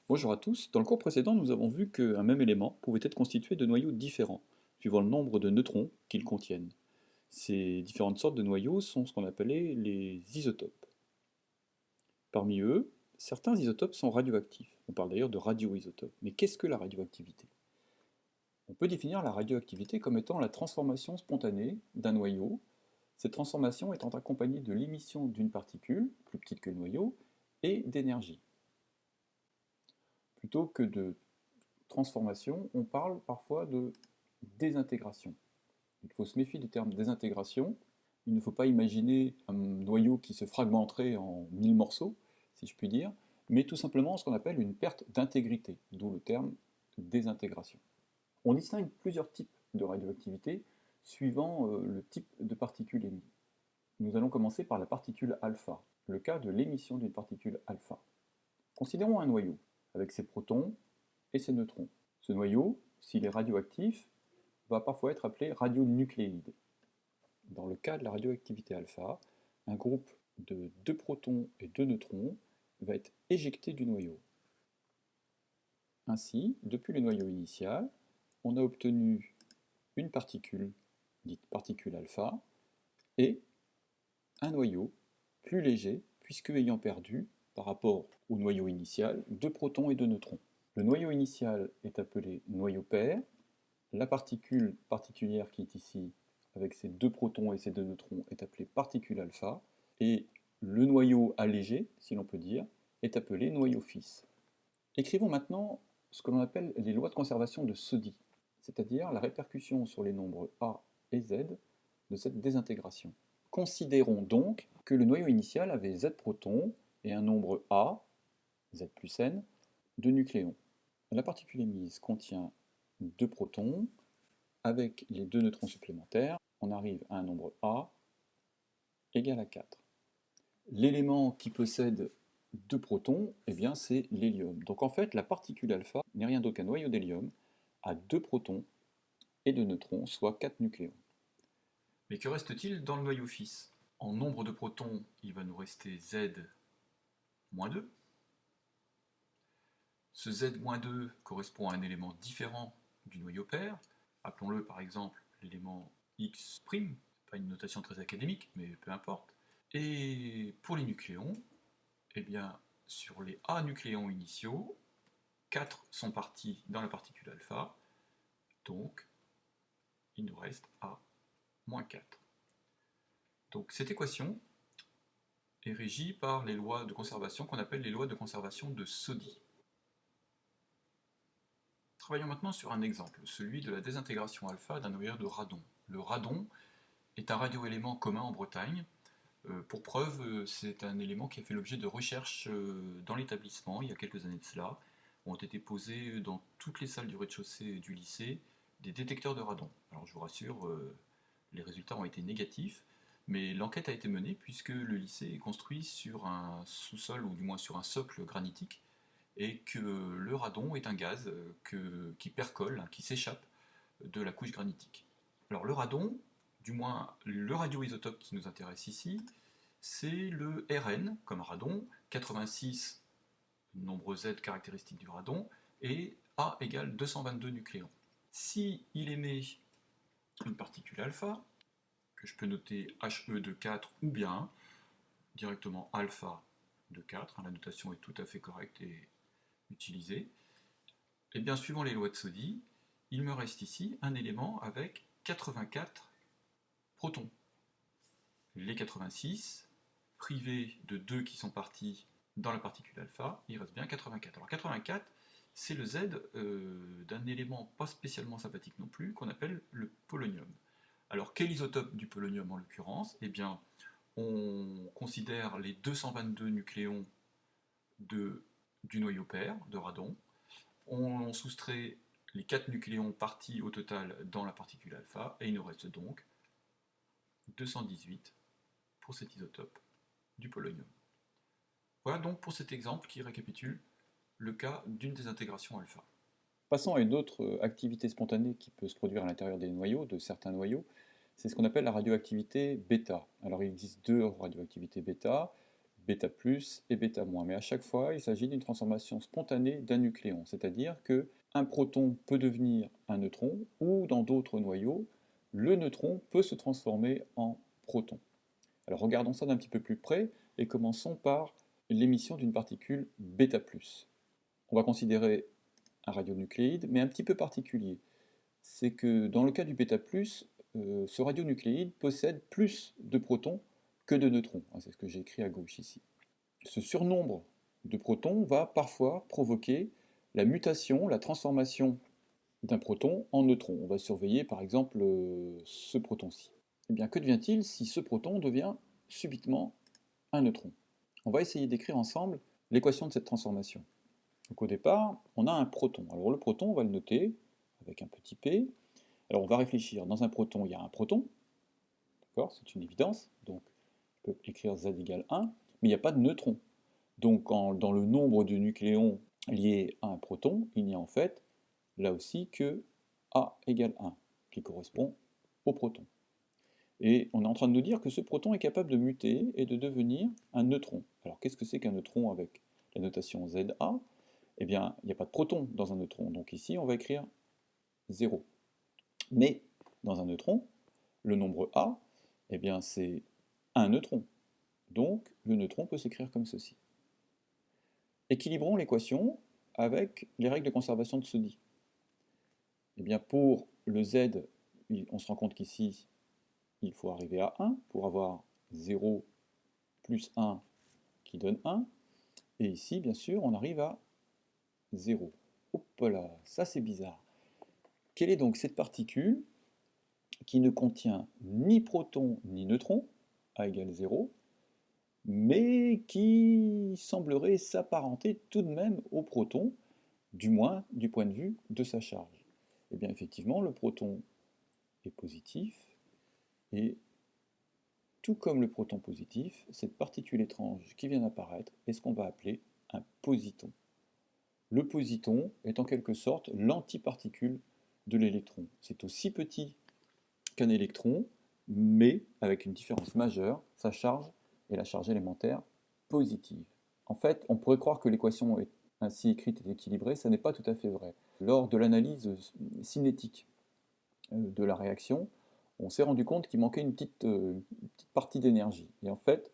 Bonjour à tous. Dans le cours précédent, nous avons vu qu'un même élément pouvait être constitué de noyaux différents, suivant le nombre de neutrons qu'ils contiennent. Ces différentes sortes de noyaux sont ce qu'on appelait les isotopes. Parmi eux, certains isotopes sont radioactifs. On parle d'ailleurs de radioisotopes. Mais qu'est-ce que la radioactivité? On peut définir la radioactivité comme étant la transformation spontanée d'un noyau, cette transformation étant accompagnée de l'émission d'une particule, plus petite que le noyau, et d'énergie. Plutôt que de transformation, on parle parfois de désintégration. Il faut se méfier du terme désintégration. Il ne faut pas imaginer un noyau qui se fragmenterait en 1000 morceaux, si je puis dire, mais tout simplement ce qu'on appelle une perte d'intégrité, d'où le terme désintégration. On distingue plusieurs types de radioactivité suivant le type de particule émise. Nous allons commencer par la particule alpha, le cas de l'émission d'une particule alpha. Considérons un noyau avec ses protons et ses neutrons. Ce noyau, s'il est radioactif, va parfois être appelé radionucléide. Dans le cas de la radioactivité alpha, un groupe de 2 protons et 2 neutrons va être éjecté du noyau. Ainsi, depuis le noyau initial, on a obtenu une particule, dite particule alpha, et un noyau plus léger, puisque ayant perdu, par rapport au noyau initial, 2 protons et 2 neutrons. Le noyau initial est appelé noyau pair. La particule particulière qui est ici, avec ses 2 protons et ses 2 neutrons, est appelée particule alpha, et le noyau allégé, si l'on peut dire, est appelé noyau fils. Écrivons maintenant ce que l'on appelle les lois de conservation de Soddy, c'est-à-dire la répercussion sur les nombres A et Z de cette désintégration. Considérons donc que le noyau initial avait Z protons et un nombre A, Z plus N, de nucléons. La particule émise contient 2 protons. Avec les 2 neutrons supplémentaires, on arrive à un nombre A égal à 4. L'élément qui possède 2 protons, eh bien, c'est l'hélium. Donc en fait, la particule alpha n'est rien d'autre qu'un noyau d'hélium à 2 protons et 2 neutrons, soit 4 nucléons. Mais que reste-t-il dans le noyau fils? En nombre de protons, il va nous rester Z-2. Ce Z-2 correspond à un élément différent du noyau pair. Appelons-le par exemple l'élément X', pas une notation très académique, mais peu importe. Et pour les nucléons, eh bien, sur les A nucléons initiaux, 4 sont partis dans la particule alpha, donc il nous reste A-4. Donc cette équation est régie par les lois de conservation qu'on appelle les lois de conservation de Soddy. Travaillons maintenant sur un exemple, celui de la désintégration alpha d'un noyau de radon. Le radon est un radioélément commun en Bretagne. Pour preuve, c'est un élément qui a fait l'objet de recherches dans l'établissement il y a quelques années de cela. Ont été posés dans toutes les salles du rez-de-chaussée du lycée des détecteurs de radon. Alors je vous rassure, les résultats ont été négatifs, mais l'enquête a été menée puisque le lycée est construit sur un sous-sol, ou du moins sur un socle granitique, et que le radon est un gaz qui percole, qui s'échappe de la couche granitique. Alors le radon, du moins le radioisotope qui nous intéresse ici, c'est le Rn, comme radon, 86, nombre Z caractéristique du radon, et A égale 222 nucléons. Si il émet une particule alpha, que je peux noter He de 4 ou bien directement alpha de 4, la notation est tout à fait correcte et utilisée, et bien suivant les lois de Soddy, il me reste ici un élément avec 84 protons. Les 86, privés de 2 qui sont partis dans la particule alpha, il reste bien 84. Alors 84, c'est le Z d'un élément pas spécialement sympathique non plus, qu'on appelle le polonium. Alors quel isotope du polonium en l'occurrence? Eh bien, on considère les 222 nucléons du noyau pair de radon, on soustrait les 4 nucléons partis au total dans la particule alpha, et il nous reste donc 218 pour cet isotope du polonium. Voilà donc pour cet exemple qui récapitule le cas d'une désintégration alpha. Passons à une autre activité spontanée qui peut se produire à l'intérieur des noyaux, de certains noyaux, c'est ce qu'on appelle la radioactivité bêta. Alors il existe deux radioactivités bêta, bêta plus et bêta moins. Mais à chaque fois, il s'agit d'une transformation spontanée d'un nucléon, c'est-à-dire qu'un proton peut devenir un neutron, ou dans d'autres noyaux, le neutron peut se transformer en proton. Alors regardons ça d'un petit peu plus près, et commençons par l'émission d'une particule bêta plus. On va considérer un radionucléide, mais un petit peu particulier. C'est que dans le cas du bêta plus, ce radionucléide possède plus de protons que de neutrons. C'est ce que j'ai écrit à gauche ici. Ce surnombre de protons va parfois provoquer la mutation, la transformation d'un proton en neutron. On va surveiller par exemple ce proton-ci. Eh bien, que devient-il si ce proton devient subitement un neutron? On va essayer d'écrire ensemble l'équation de cette transformation. Donc au départ, on a un proton. Alors le proton, on va le noter avec un petit p. Alors on va réfléchir. Dans un proton, il y a un proton. D'accord? C'est une évidence. Donc on peut écrire Z égale 1. Mais il n'y a pas de neutron. Donc dans le nombre de nucléons liés à un proton, il n'y a en fait là aussi que A égale 1, qui correspond au proton. Et on est en train de nous dire que ce proton est capable de muter et de devenir un neutron. Alors qu'est-ce que c'est qu'un neutron avec la notation ZA? Eh bien, il n'y a pas de proton dans un neutron, donc ici on va écrire 0. Mais dans un neutron, le nombre A, eh bien c'est un neutron. Donc le neutron peut s'écrire comme ceci. Équilibrons l'équation avec les règles de conservation de Soddy. Eh bien pour le Z, on se rend compte qu'ici, il faut arriver à 1 pour avoir 0 plus 1 qui donne 1. Et ici, bien sûr, on arrive à 0. Hop là, ça c'est bizarre. Quelle est donc cette particule qui ne contient ni proton ni neutron, A égale 0, mais qui semblerait s'apparenter tout de même au proton, du moins du point de vue de sa charge? Eh bien effectivement, le proton est positif, et tout comme le proton positif, cette particule étrange qui vient d'apparaître est ce qu'on va appeler un positon. Le positon est en quelque sorte l'antiparticule de l'électron. C'est aussi petit qu'un électron, mais avec une différence majeure, sa charge est la charge élémentaire positive. En fait, on pourrait croire que l'équation est ainsi écrite est équilibrée, ça n'est pas tout à fait vrai. Lors de l'analyse cinétique de la réaction, on s'est rendu compte qu'il manquait une petite partie d'énergie. Et en fait,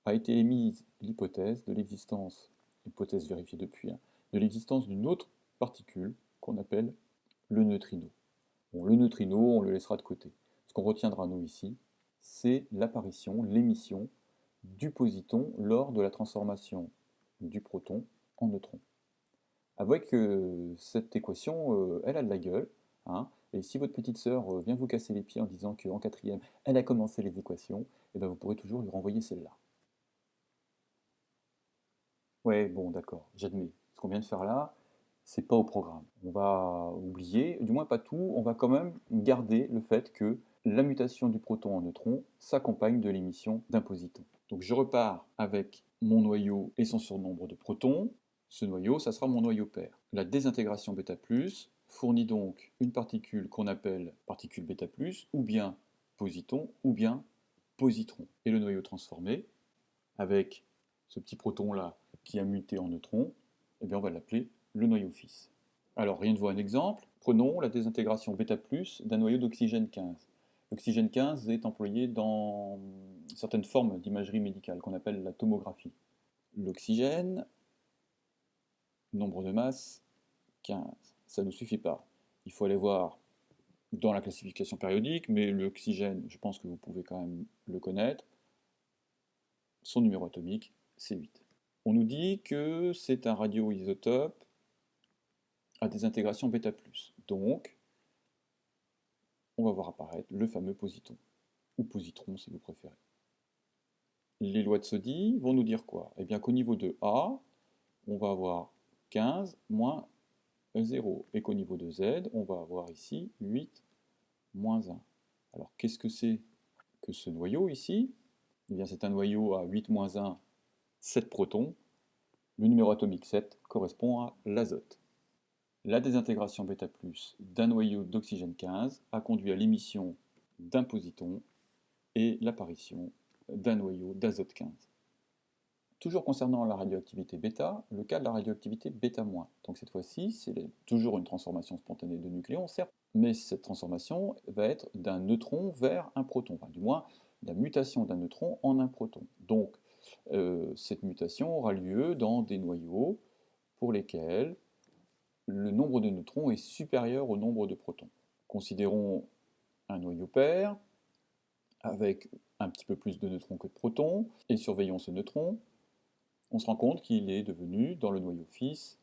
a été émise l'hypothèse de l'existence, hypothèse vérifiée depuis, de l'existence d'une autre particule qu'on appelle le neutrino. Bon, le neutrino, on le laissera de côté. Ce qu'on retiendra, nous, ici, c'est l'apparition, l'émission du positon lors de la transformation du proton en neutron. Avouez que cette équation, elle a de la gueule, hein, et si votre petite sœur vient vous casser les pieds en disant qu'en quatrième, elle a commencé les équations, eh bien vous pourrez toujours lui renvoyer celle-là. Ouais, bon, d'accord, j'admets. Ce qu'on vient de faire là, c'est pas au programme. On va oublier, du moins pas tout, on va quand même garder le fait que la mutation du proton en neutron s'accompagne de l'émission d'un positon. Donc je repars avec mon noyau et son surnombre de protons. Ce noyau, ça sera mon noyau pair. La désintégration β+ fournit donc une particule qu'on appelle particule β+, ou bien positon, ou bien positron. Et le noyau transformé, avec ce petit proton-là qui a muté en neutron, eh bien on va l'appeler le noyau fils. Alors, rien de vaut un exemple. Prenons la désintégration β+ d'un noyau d'oxygène 15. L'oxygène 15 est employé dans certaines formes d'imagerie médicale qu'on appelle la tomographie. L'oxygène, nombre de masse, 15. Ça ne suffit pas. Il faut aller voir dans la classification périodique, mais l'oxygène, je pense que vous pouvez quand même le connaître. Son numéro atomique, c'est 8. On nous dit que c'est un radioisotope à désintégration β+. Donc, on va voir apparaître le fameux positon, ou positron si vous préférez. Les lois de Soddy vont nous dire quoi? Eh bien qu'au niveau de A, on va avoir 15 moins 0, et qu'au niveau de Z, on va avoir ici 8 moins 1. Alors qu'est-ce que c'est que ce noyau ici? Eh bien c'est un noyau à 8 moins 1, 7 protons. Le numéro atomique 7 correspond à l'azote. La désintégration β+ d'un noyau d'oxygène 15 a conduit à l'émission d'un positon et l'apparition d'un noyau d'azote 15. Toujours concernant la radioactivité bêta, le cas de la radioactivité bêta-. Donc cette fois-ci, c'est toujours une transformation spontanée de nucléons, certes, mais cette transformation va être d'un neutron vers un proton, enfin du moins la mutation d'un neutron en un proton. Donc cette mutation aura lieu dans des noyaux pour lesquels le nombre de neutrons est supérieur au nombre de protons. Considérons un noyau pair avec un petit peu plus de neutrons que de protons, et surveillons ce neutron, on se rend compte qu'il est devenu, dans le noyau fils,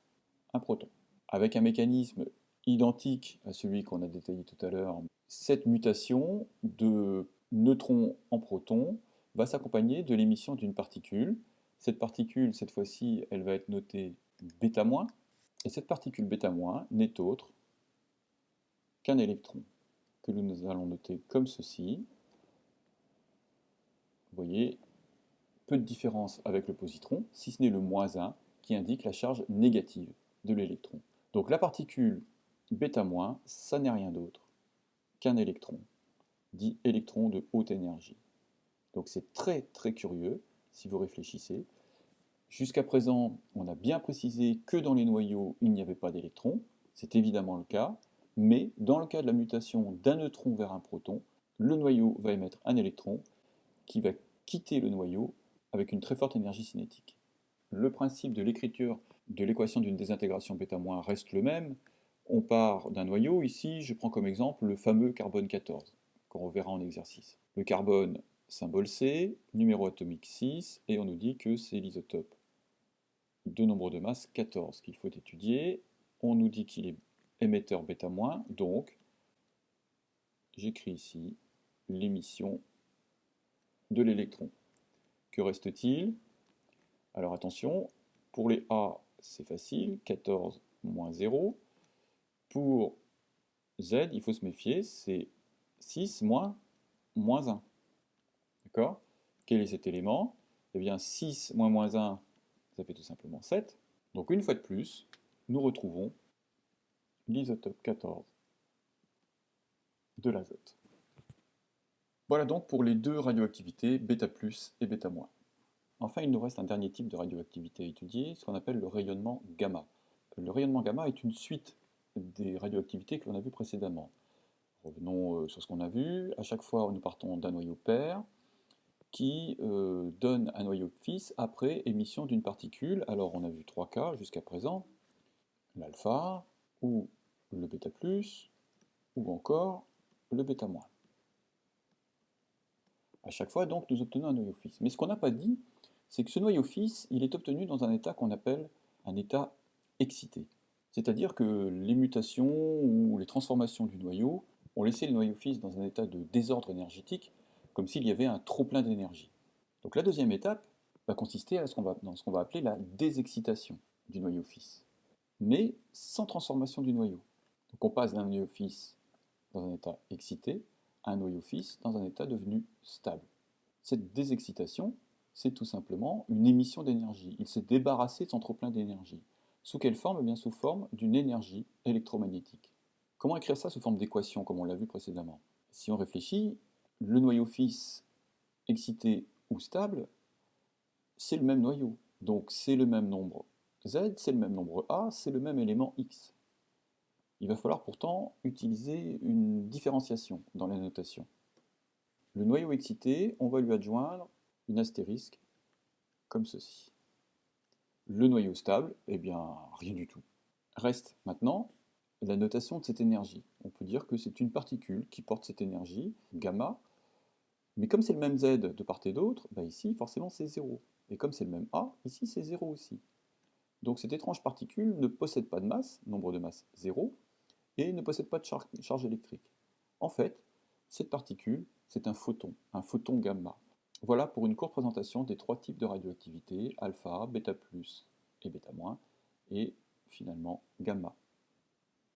un proton. Avec un mécanisme identique à celui qu'on a détaillé tout à l'heure, cette mutation de neutrons en protons va s'accompagner de l'émission d'une particule. Cette particule, cette fois-ci, elle va être notée β-, et cette particule β- n'est autre qu'un électron, que nous allons noter comme ceci. Vous voyez, peu de différence avec le positron, si ce n'est le -1 qui indique la charge négative de l'électron. Donc la particule β-, ça n'est rien d'autre qu'un électron, dit électron de haute énergie. Donc c'est très très curieux si vous réfléchissez. Jusqu'à présent, on a bien précisé que dans les noyaux, il n'y avait pas d'électrons, c'est évidemment le cas, mais dans le cas de la mutation d'un neutron vers un proton, le noyau va émettre un électron qui va quitter le noyau avec une très forte énergie cinétique. Le principe de l'écriture de l'équation d'une désintégration β- reste le même. On part d'un noyau, ici je prends comme exemple le fameux carbone 14, qu'on reverra en exercice. Le carbone, symbole C, numéro atomique 6, et on nous dit que c'est l'isotope de nombre de masse 14 qu'il faut étudier. On nous dit qu'il est émetteur β-, donc j'écris ici l'émission de l'électron. Que reste-t-il? Alors attention, pour les A, c'est facile, 14 moins 0. Pour Z, il faut se méfier, c'est 6 moins 1. D'accord? Quel est cet élément? Eh bien, 6 moins -1, ça fait tout simplement 7. Donc une fois de plus, nous retrouvons l'isotope 14 de l'azote. Voilà donc pour les deux radioactivités, β+ et β-. Enfin, il nous reste un dernier type de radioactivité à étudier, ce qu'on appelle le rayonnement gamma. Le rayonnement gamma est une suite des radioactivités que l'on a vues précédemment. Revenons sur ce qu'on a vu. À chaque fois, nous partons d'un noyau pair qui donne un noyau fils après émission d'une particule. Alors, on a vu 3 cas jusqu'à présent, l'alpha, ou le β+, ou encore le β-. À chaque fois, donc, nous obtenons un noyau fils. Mais ce qu'on n'a pas dit, c'est que ce noyau fils, il est obtenu dans un état qu'on appelle un état excité. C'est-à-dire que les mutations ou les transformations du noyau ont laissé le noyau fils dans un état de désordre énergétique, comme s'il y avait un trop-plein d'énergie. Donc la deuxième étape va consister dans ce qu'on va appeler la désexcitation du noyau fils, mais sans transformation du noyau. Donc on passe d'un noyau fils dans un état excité à un noyau fils dans un état devenu stable. Cette désexcitation, c'est tout simplement une émission d'énergie. Il s'est débarrassé de son trop-plein d'énergie. Sous quelle forme? Eh bien, sous forme d'une énergie électromagnétique. Comment écrire ça sous forme d'équation, comme on l'a vu précédemment? Si on réfléchit, le noyau fils excité ou stable, c'est le même noyau. Donc c'est le même nombre Z, c'est le même nombre A, c'est le même élément X. Il va falloir pourtant utiliser une différenciation dans la notation. Le noyau excité, on va lui adjoindre une astérisque comme ceci. Le noyau stable, eh bien rien du tout. Reste maintenant la notation de cette énergie. On peut dire que c'est une particule qui porte cette énergie, gamma, mais comme c'est le même Z de part et d'autre, bah ici forcément c'est 0. Et comme c'est le même A, ici c'est 0 aussi. Donc cette étrange particule ne possède pas de masse, nombre de masse 0, et ne possède pas de charge électrique. En fait, cette particule, c'est un photon gamma. Voilà pour une courte présentation des trois types de radioactivité, alpha, β+, et β-, et finalement gamma.